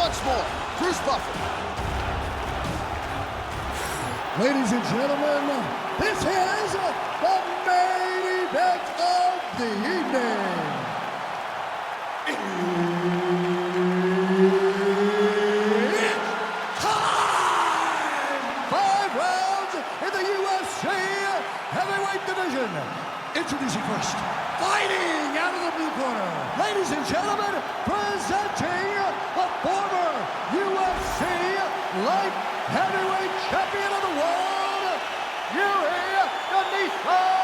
once more, Bruce Buffer. Ladies and gentlemen, this is the main event of the evening. It's time! 5 rounds in the UFC heavyweight division. Introducing first, fighting out of the blue corner. Ladies and gentlemen, presenting the former UFC light heavyweight champion of the world, Jiri Prochazka.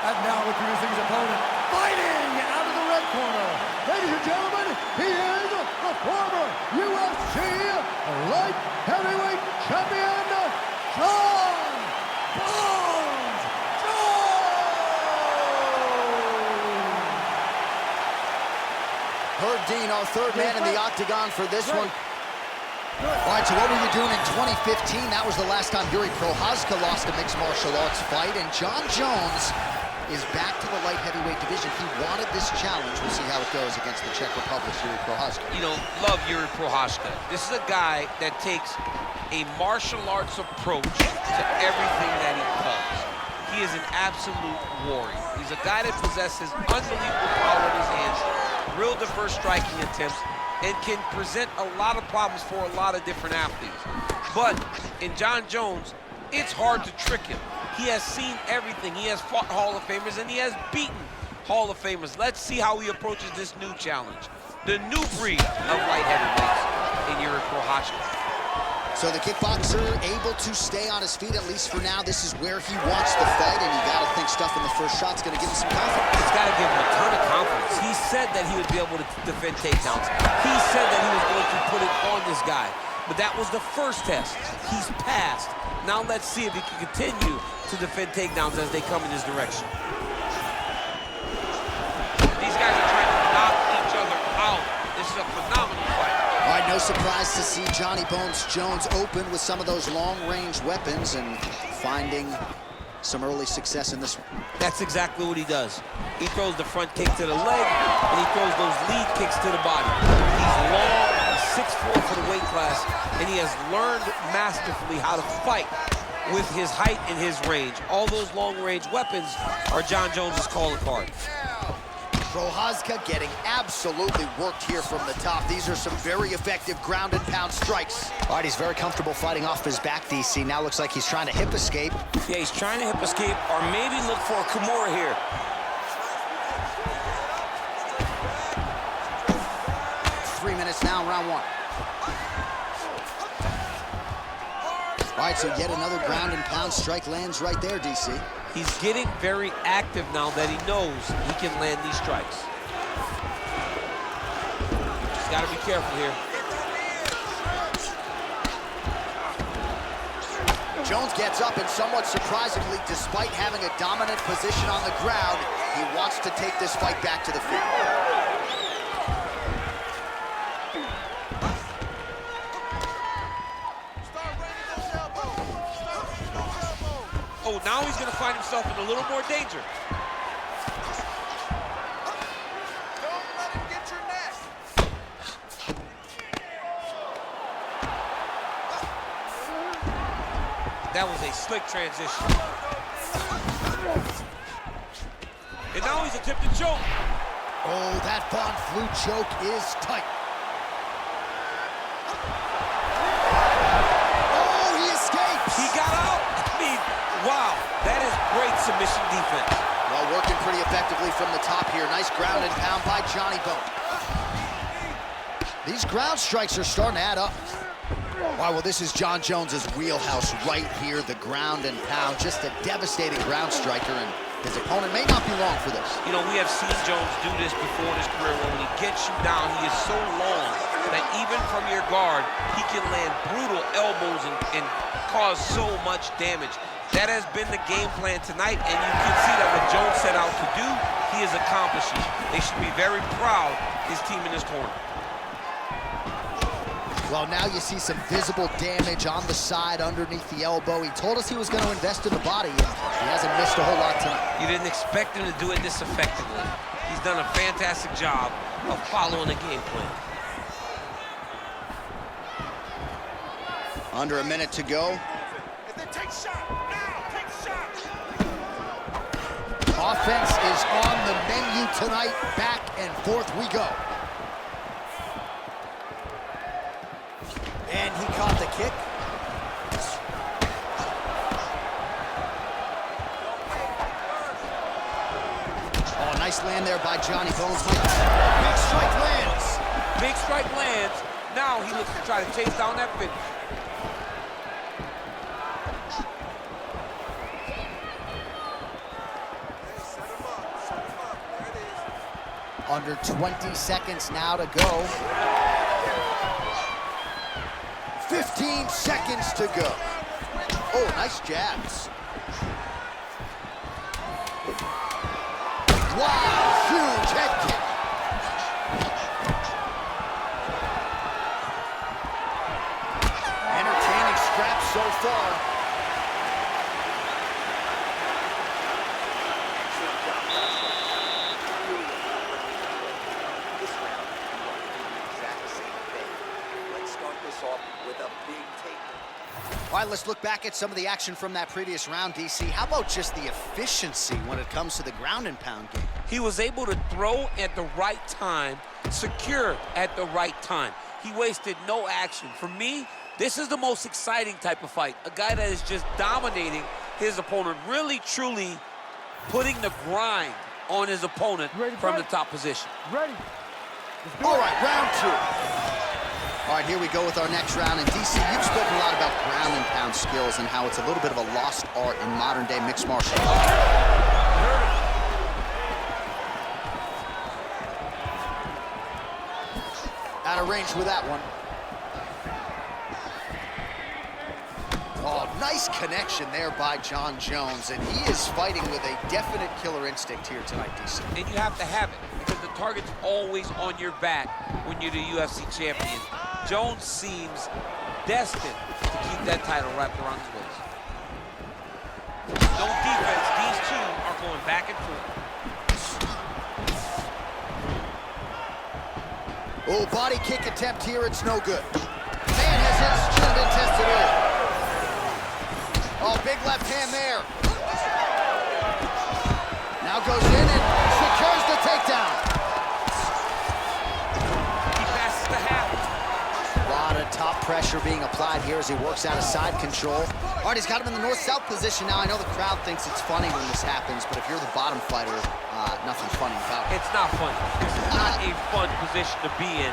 And now introducing his opponent, fighting out of the red corner. Ladies and gentlemen, he is the former UFC light heavyweight champion, Jon Bones Jones. Herb Dean, our third man in the octagon for this one. All right, so what were you doing in 2015? That was the last time Jiri Prochazka lost a mixed martial arts fight, and Jon Jones is back to the light heavyweight division. He wanted this challenge. We'll see how it goes against the Czech Republic's Jiri Prochazka. You know, love Jiri Prochazka. This is a guy that takes a martial arts approach to everything that he does. He is an absolute warrior. He's a guy that possesses unbelievable power in his hands, real diverse striking attempts, and can present a lot of problems for a lot of different athletes. But in Jon Jones, it's hard to trick him. He has seen everything. He has fought Hall of Famers, and he has beaten Hall of Famers. Let's see how he approaches this new challenge. The new breed of light heavyweights in Jiri Prochazka. So the kickboxer able to stay on his feet, at least for now. This is where he wants to fight, and you gotta think stuff in the first shot's gonna give him some confidence. It's gotta give him a ton of confidence. He said that he would be able to defend takedowns. He said that he was going to put it on this guy. But that was the first test. He's passed. Now let's see if he can continue to defend takedowns as they come in his direction. These guys are trying to knock each other out. This is a phenomenal fight. All right, no surprise to see Johnny Bones Jones open with some of those long-range weapons and finding some early success in this one. That's exactly what he does. He throws the front kick to the leg, and he throws those lead kicks to the body. He's long, he's 6'4" for the weight class, and he has learned masterfully how to fight with his height and his range. All those long-range weapons are Jon Jones's calling card. Prochazka getting absolutely worked here from the top. These are some very effective ground and pound strikes. All right, he's very comfortable fighting off his back, DC. Now looks like he's trying to hip escape. Yeah, he's trying to hip escape or maybe look for a Kimura here. 3 minutes now, round one. All right, so yet another ground and pound strike lands right there, DC. He's getting very active now that he knows he can land these strikes. Just got to be careful here. Jones gets up, and somewhat surprisingly, despite having a dominant position on the ground, he wants to take this fight back to the feet. Oh, now he's going to find himself in a little more danger. Don't let him get your neck. That was a slick transition. And now he's attempting choke. Oh, that Von Flue choke is tight. Oh, he escapes. He got out. I mean, wow, that is great submission defense. Well, working pretty effectively from the top here. Nice ground and pound by Johnny Bones. These ground strikes are starting to add up. Wow, well, this is Jon Jones's wheelhouse right here, the ground and pound. Just a devastating ground striker, and his opponent may not be long for this. You know, we have seen Jones do this before in his career. When he gets you down, he is so long that even from your guard, he can land brutal elbows and cause so much damage. That has been the game plan tonight, and you can see that what Jones set out to do, he is accomplishing. They should be very proud, his team in this corner. Well, now you see some visible damage on the side underneath the elbow. He told us he was going to invest in the body, and he hasn't missed a whole lot tonight. You didn't expect him to do it this effectively. He's done a fantastic job of following the game plan. Under a minute to go. If they take shot, now, take shot. Offense is on the menu tonight. Back and forth we go. And he caught the kick. Oh, nice land there by Johnny Bones. Big strike lands. Big strike lands. Now he looks to try to chase down that finish. Under 20 seconds now to go. 15 seconds to go. Oh, nice jabs. Wow, huge head kick. Entertaining scraps so far. All right, let's look back at some of the action from that previous round, DC. How about just the efficiency when it comes to the ground and pound game? He was able to throw at the right time, secure at the right time. He wasted no action. For me, this is the most exciting type of fight. A guy that is just dominating his opponent, really, truly putting the grind on his opponent from the top position. Ready. All right, round two. All right, here we go with our next round. And DC, you've spoken a lot about ground and pound skills and how it's a little bit of a lost art in modern day mixed martial arts. Out of range with that one. Oh, nice connection there by Jon Jones, and he is fighting with a definite killer instinct here tonight, DC. And you have to have it, because the target's always on your back when you're the UFC champion. Jones seems destined to keep that title wrapped around his waist. No defense, these two are going back and forth. Oh, body kick attempt here, it's no good. Man has his chin been tested early. Oh, big left hand there. Now goes in and secures the takedown. He passes the half. A lot of top pressure being applied here as he works out of side control. All right, he's got him in the north-south position now. I know the crowd thinks it's funny when this happens, but if you're the bottom fighter, nothing funny about it. It's not funny. It's not a fun position to be in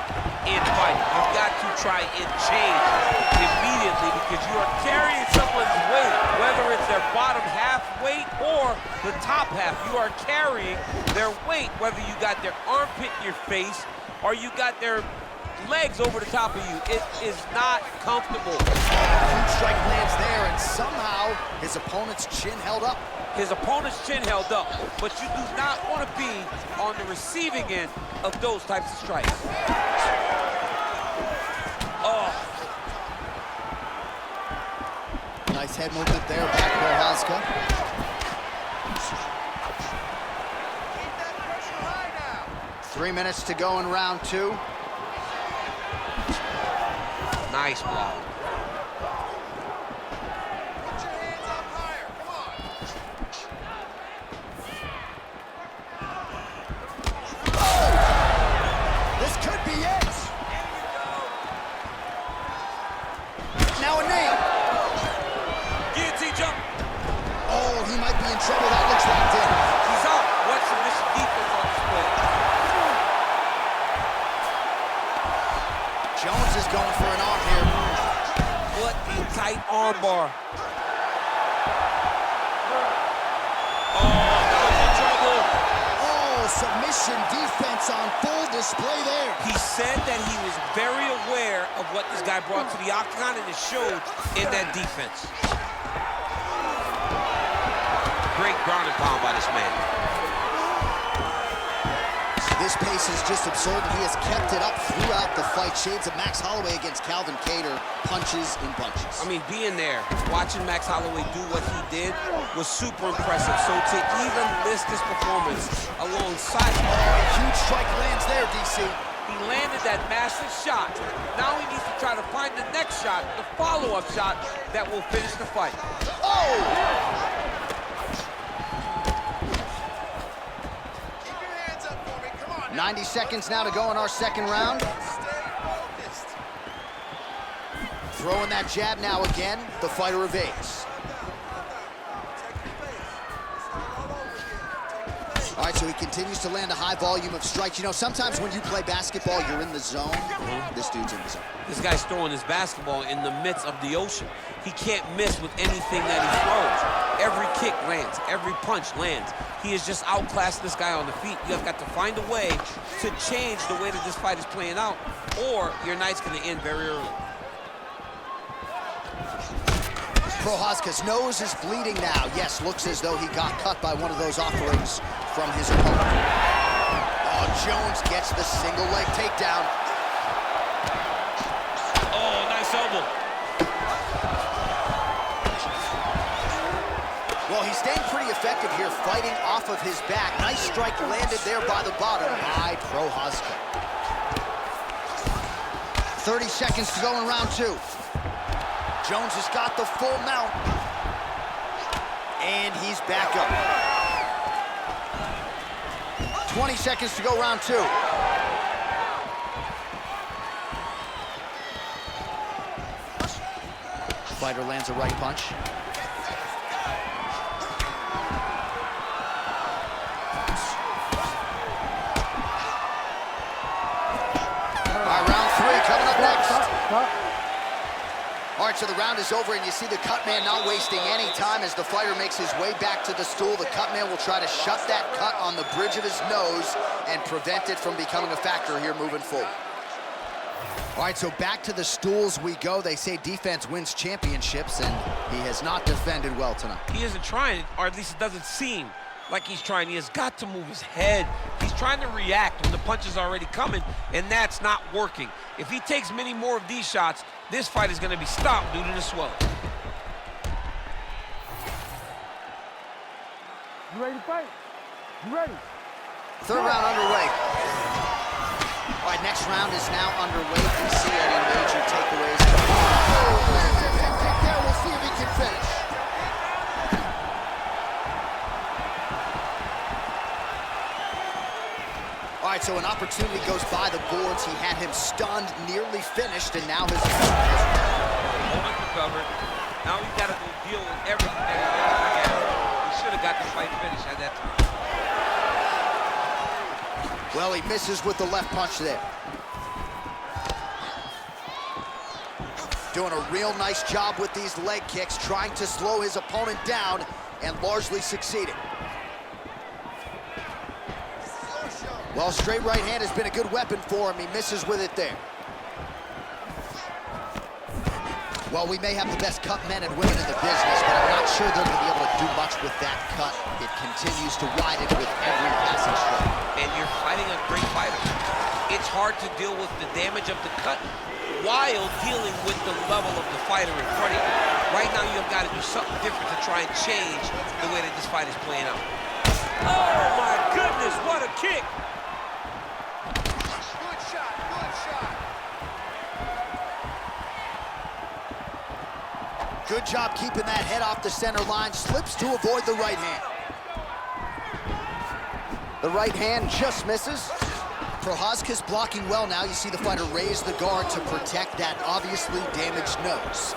fighting. You've got to try and change immediately because you are carrying someone's weight, whether it's their bottom half weight or the top half. You are carrying their weight, whether you got their armpit in your face or you got their legs over the top of you. It is not comfortable. Huge strike lands there, and somehow his opponent's chin held up. His opponent's chin held up, but you do not want to be on the receiving end of those types of strikes. Oh. Nice head movement there by Prochazka. Keep that pressure high now. 3 minutes to go in round two. Nice block. Put your hands up higher. Come on. Oh! This could be it. Now a knee. Guillotine jump. Oh, he might be in trouble. That looks locked in. He's out. What submission defense on display. Jones is going for an arm here. What a tight arm bar. Oh, that was in trouble. Oh, submission defense on full display there. He said that he was very aware of what this guy brought to the octagon, and it showed in that defense. Great ground and pound by this man. This pace is just absurd, and he has kept it up throughout the fight. Shades of Max Holloway against Calvin Kattar, punches and bunches. I mean, being there, watching Max Holloway do what he did was super impressive. So to even list this performance alongside... Oh, a huge strike lands there, DC. He landed that massive shot. Now he needs to try to find the next shot, the follow-up shot that will finish the fight. Oh! 90 seconds now to go in our second round. Throwing that jab now again. The fighter evades. All right, so he continues to land a high volume of strikes. You know, sometimes when you play basketball, you're in the zone. This dude's in the zone. This guy's throwing his basketball in the midst of the ocean. He can't miss with anything that he throws. Every kick lands, every punch lands. He has just outclassed this guy on the feet. You've got to find a way to change the way that this fight is playing out, or your night's gonna end very early. Prochazka's nose is bleeding now. Yes, looks as though he got cut by one of those offerings from his opponent. Oh, Jones gets the single leg takedown. Oh, nice elbow. Well, he's staying pretty effective here, fighting off of his back. Nice strike landed there by the bottom by Prochazka. 30 seconds to go in round two. Jones has got the full mount. And he's back up. 20 seconds to go, round two. Fighter lands a right punch. All right, so the round is over, and you see the cut man not wasting any time as the fighter makes his way back to the stool. The cut man will try to shut that cut on the bridge of his nose and prevent it from becoming a factor here moving forward. All right, so back to the stools we go. They say defense wins championships, and he has not defended well tonight. He isn't trying, or at least it doesn't seem like he's trying. He has got to move his head. He's trying to react when the punch is already coming, and that's not working. If he takes many more of these shots, this fight is going to be stopped due to the swelling. You ready to fight? You ready? Third round underway. All right, next round is now underway. If you see any major takeaways. We'll see if he can finish. All right, so an opportunity goes by the boards. He had him stunned, nearly finished, and now his Opponent recovered. Now he's got to go deal with everything that he's got to forget. He should have got the fight finished at that time. Well, he misses with the left punch there. Doing a real nice job with these leg kicks, trying to slow his opponent down, and largely succeeding. Well, straight right hand has been a good weapon for him. He misses with it there. Well, we may have the best cut men and women in the business, but I'm not sure they're going to be able to do much with that cut. It continues to widen with every passing stroke. And you're fighting a great fighter. It's hard to deal with the damage of the cut while dealing with the level of the fighter in front of you. Right now, you've got to do something different to try and change the way that this fight is playing out. Oh, my goodness, what a kick! Good shot, good shot. Good job keeping that head off the center line. Slips to avoid the right hand. The right hand just misses. Prochazka's blocking well now. You see the fighter raise the guard to protect that obviously damaged nose.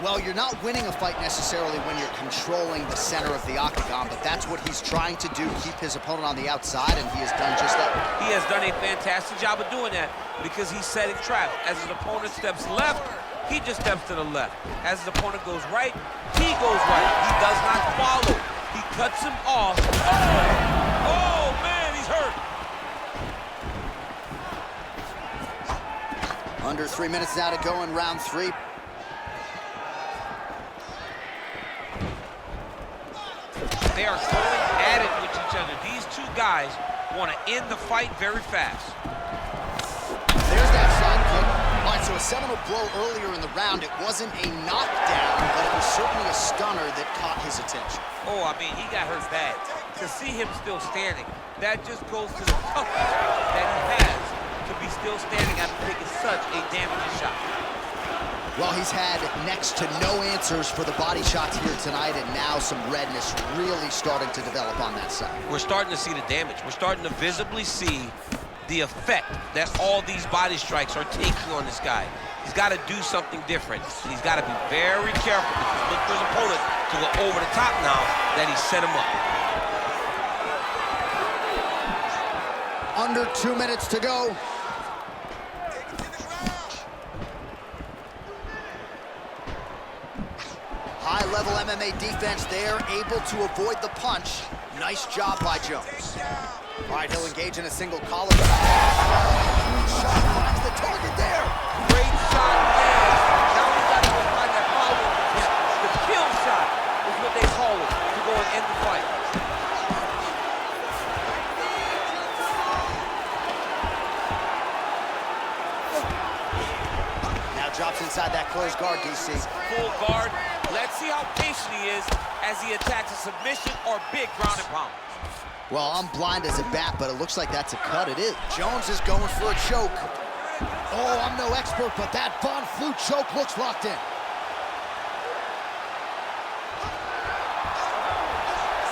Well, you're not winning a fight necessarily when you're controlling the center of the octagon, but that's what he's trying to do, keep his opponent on the outside, and he has done just that. He has done a fantastic job of doing that because he's setting traps. As his opponent steps left, he just steps to the left. As his opponent goes right, he goes right. He does not follow. He cuts him off. Oh man, he's hurt. Under 3 minutes now to go in round three. They are going at it with each other. These two guys want to end the fight very fast. There's that side kick. All right, so a seminal blow earlier in the round. It wasn't a knockdown, but it was certainly a stunner that caught his attention. Oh, I mean, he got hurt bad. To see him still standing, that just goes to the toughness that he has to be still standing after taking such a damaging shot. Well, he's had next to no answers for the body shots here tonight, and now some redness really starting to develop on that side. We're starting to see the damage. We're starting to visibly see the effect that all these body strikes are taking on this guy. He's got to do something different. He's got to be very careful because look for his opponent to go over the top now that he set him up. Under 2 minutes to go. High-level MMA defense there, able to avoid the punch. Nice job by Jones. All right, he'll engage in a single collar. Huge shot, finds the target there. Great shot, man. Now we got to go find that follow. The kill shot is what they call it to go and end the fight. Now drops inside that closed guard, DC. Full guard. Let's see how patient he is as he attacks a submission or big ground and pound. Well, I'm blind as a bat, but it looks like that's a cut. It is. Jones is going for a choke. Oh, I'm no expert, but that Von Flue choke looks locked in.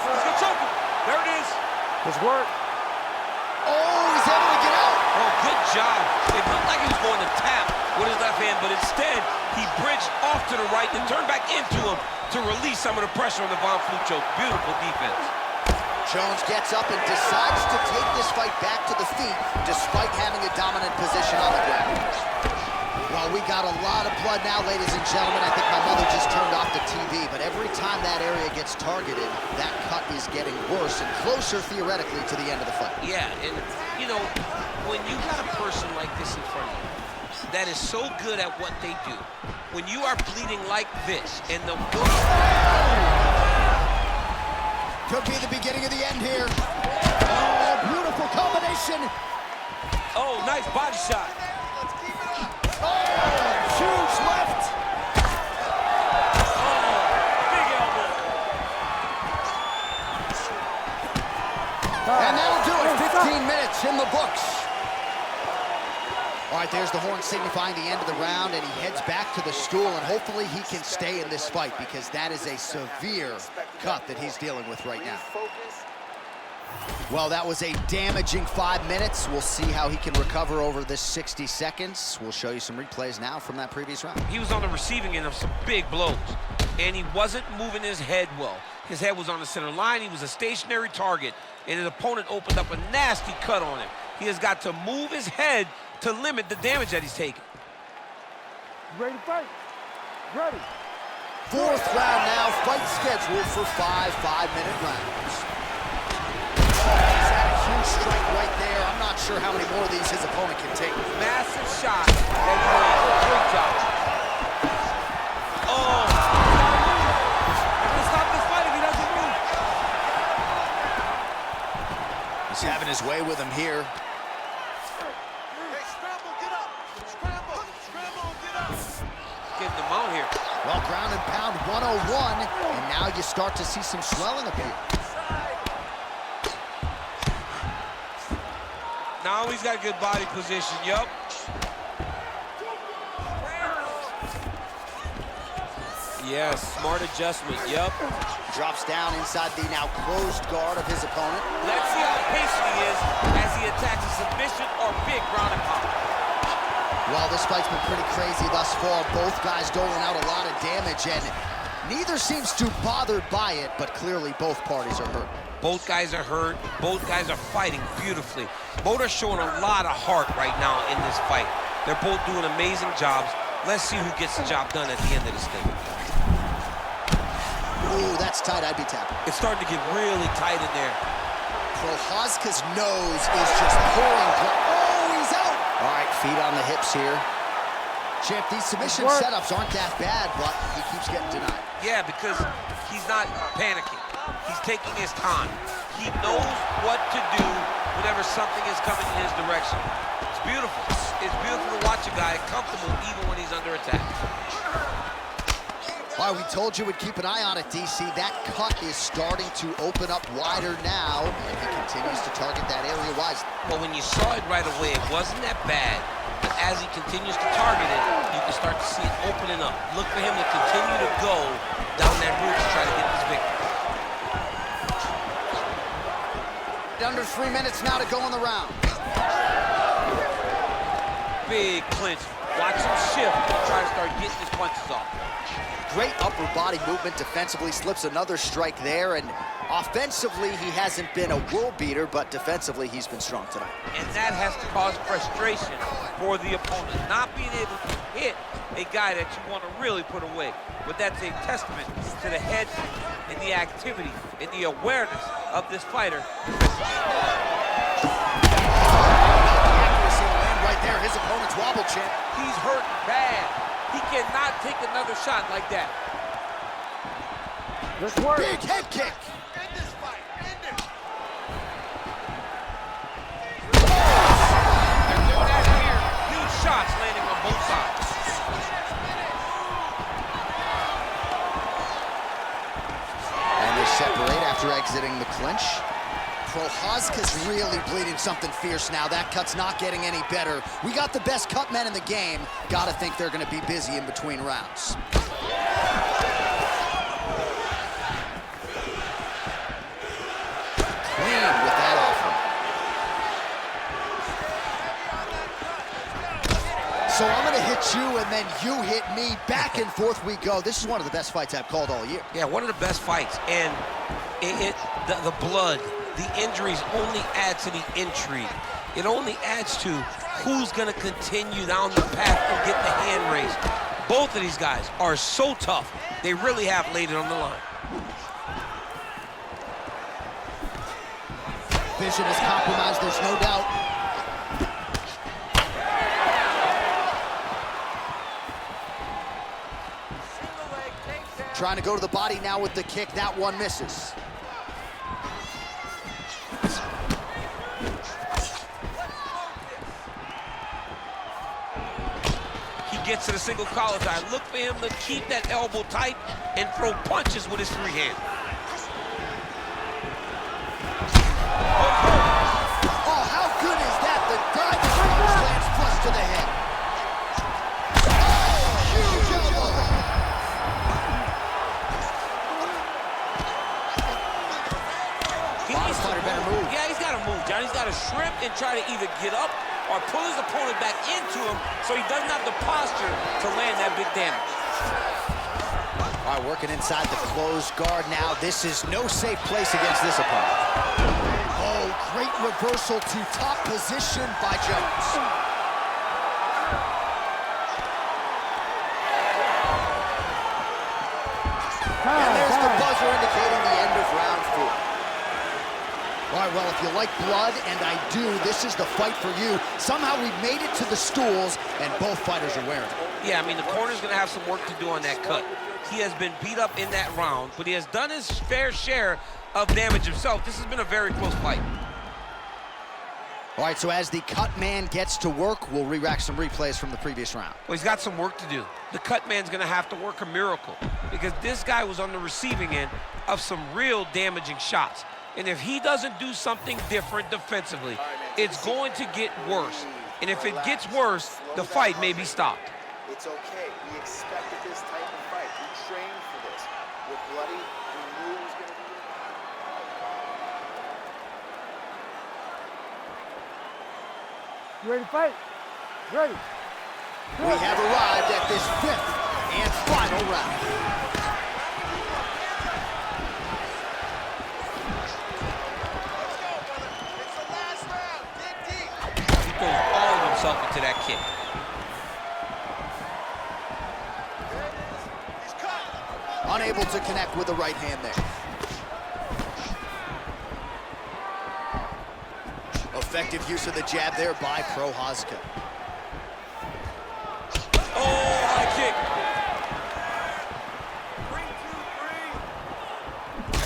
He's gonna choke him. There it is. His work. Oh, he's able to get out. Oh, good job. It looked like he was going to tap with his left hand, but instead, he bridged off to the right and turned back into him to release some of the pressure on the Von Flue choke. Beautiful defense. Jones gets up and decides to take this fight back to the feet despite having a dominant position on the ground. Well, we got a lot of blood now, ladies and gentlemen. I think my mother just turned off the TV, but every time that area gets targeted, that cut is getting worse and closer theoretically to the end of the fight. Yeah, and you know, when you got a person like this in front of you that is so good at what they do, when you are bleeding like this and the Could be the beginning of the end here. Oh, beautiful combination. Oh, nice body shot. Oh, huge left. Oh, big elbow. And that'll do it. 15 minutes in the books. All right, there's the horn signifying the end of the round, and he heads back to the stool, and hopefully he can stay in this fight because that is a severe cut that he's dealing with right now. Well, that was a damaging 5 minutes. We'll see how he can recover over this 60 seconds. We'll show you some replays now from that previous round. He was on the receiving end of some big blows, and he wasn't moving his head well. His head was on the center line. He was a stationary target, and his opponent opened up a nasty cut on him. He has got to move his head to limit the damage that he's taking. Ready to fight? Ready. Fourth round now, fight scheduled for 5 5-minute rounds. He's had a huge strike right there. I'm not sure how many more of these his opponent can take. Massive shot that he made. Great job. Oh, he's gonna stop this fight if he doesn't move. He's having his way with him here. Getting them out here. Well, ground and pound 101, and now you start to see some swelling appear. Now he's got good body position, yup. Yes, smart adjustment, yup. Drops down inside the now closed guard of his opponent. Let's see how patient he is as he attacks a submission or big ground and pound. Well, this fight's been pretty crazy thus far. Both guys doling out a lot of damage, and neither seems too bothered by it, but clearly both parties are hurt. Both guys are hurt. Both guys are fighting beautifully. Both are showing a lot of heart right now in this fight. They're both doing amazing jobs. Let's see who gets the job done at the end of this thing. Ooh, that's tight. I'd be tapping. It's starting to get really tight in there. Prochazka's nose is just pouring blood. Oh, he's out! All right, feet on the hips here. Champ, these submission setups aren't that bad, but he keeps getting denied. Yeah, because he's not panicking. He's taking his time. He knows what to do whenever something is coming in his direction. It's beautiful. It's beautiful to watch a guy comfortable even when he's under attack. All right, we told you we'd keep an eye on it, DC. That cut is starting to open up wider now, and he continues to target that area wisely. But when you saw it right away, it wasn't that bad. But as he continues to target it, you can start to see it opening up. Look for him to continue to go down that route to try to get this victory. Under 3 minutes now to go in the round. Big clinch. Watch him shift and try to start getting his punches off. Great upper body movement defensively, slips another strike there, and offensively, he hasn't been a world beater, but defensively, he's been strong tonight. And that has to cause frustration for the opponent, not being able to hit a guy that you want to really put away. But that's a testament to the head and the activity and the awareness of this fighter. Accuracy will land right there. His opponent's wobble chin. He's hurt bad. He cannot take another shot like that. Big head kick. End this fight. End it. They're doing that here. Huge shots landing on both sides. And they separate after exiting the clinch. Prochazka's really bleeding something fierce now. That cut's not getting any better. We got the best cut men in the game. Gotta think they're gonna be busy in between rounds. Clean with that offer. So I'm gonna hit you and then you hit me. Back and forth we go. This is one of the best fights I've called all year. Yeah, one of the best fights. And the blood, the injuries only add to the intrigue. It only adds to who's gonna continue down the path and get the hand raised. Both of these guys are so tough. They really have laid it on the line. Vision is compromised, there's no doubt. Single leg takedown. Trying to go to the body now with the kick. That one misses. Gets to the single collar tie. Look for him to keep that elbow tight and throw punches with his free hand. Oh, how good is that? The diving punch lands flush to the head. Oh, huge elbow. Fighter better move. Yeah, he's got to move, John. He's got to shrimp and try to either get up or pull his opponent back into him so he doesn't have the posture to land that big damage. All right, working inside the closed guard now. This is no safe place against this opponent. Oh, great reversal to top position by Jones. And there's the buzzer indicating the end of round 4. All right, well, if you like blood, and I do, this is the fight for you. Somehow we've made it to the stools, and both fighters are wearing it. Yeah, I mean, the corner's going to have some work to do on that cut. He has been beat up in that round, but he has done his fair share of damage himself. This has been a very close fight. All right, so as the cut man gets to work, we'll re-rack some replays from the previous round. Well, he's got some work to do. The cut man's going to have to work a miracle because this guy was on the receiving end of some real damaging shots. And if he doesn't do something different defensively, it's going to get worse. And if it gets worse, the fight may be stopped. It's okay. We expected this type of fight. We trained for this. We're bloody. We knew it was going to be. You ready to fight? Ready. We have arrived at this 5th and final round. Himself into that kick. Unable to connect with the right hand there. Effective use of the jab there by Prochazka. Oh, high kick.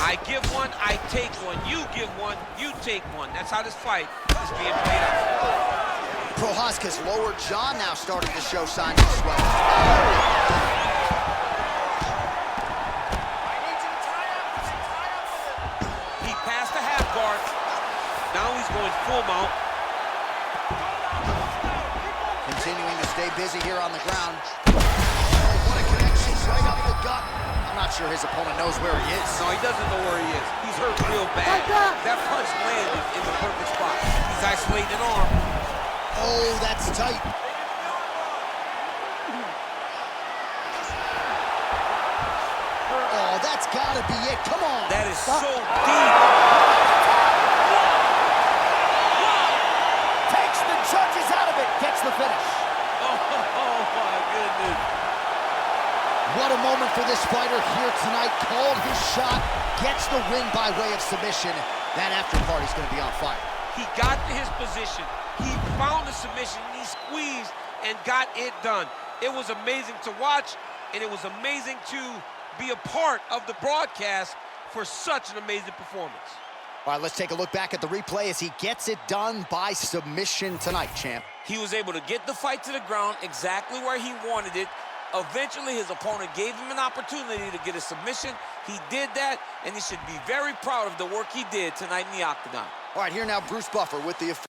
I give one, I take one. You give one, you take one. That's how this fight is being played out. Prochazka's lower jaw now starting to show signs of swelling. He passed the half guard. Now he's going full mount. Continuing to stay busy here on the ground. Oh, what a connection, right up the gut. I'm not sure his opponent knows where he is. No, he doesn't know where he is. He's hurt real bad. That punch landed in the perfect spot. He's isolating an arm. Oh, that's tight. Oh, that's gotta be it. Come on. That is so deep. Takes the judges out of it. Gets the finish. Oh my goodness. What a moment for this fighter here tonight. Called his shot. Gets the win by way of submission. That after party's gonna be on fire. He got to his position. He found the submission. He squeezed and got it done. It was amazing to watch, and it was amazing to be a part of the broadcast for such an amazing performance. All right, let's take a look back at the replay as he gets it done by submission tonight, champ. He was able to get the fight to the ground exactly where he wanted it. Eventually, his opponent gave him an opportunity to get a submission. He did that, and he should be very proud of the work he did tonight in the octagon. All right, here now, Bruce Buffer with the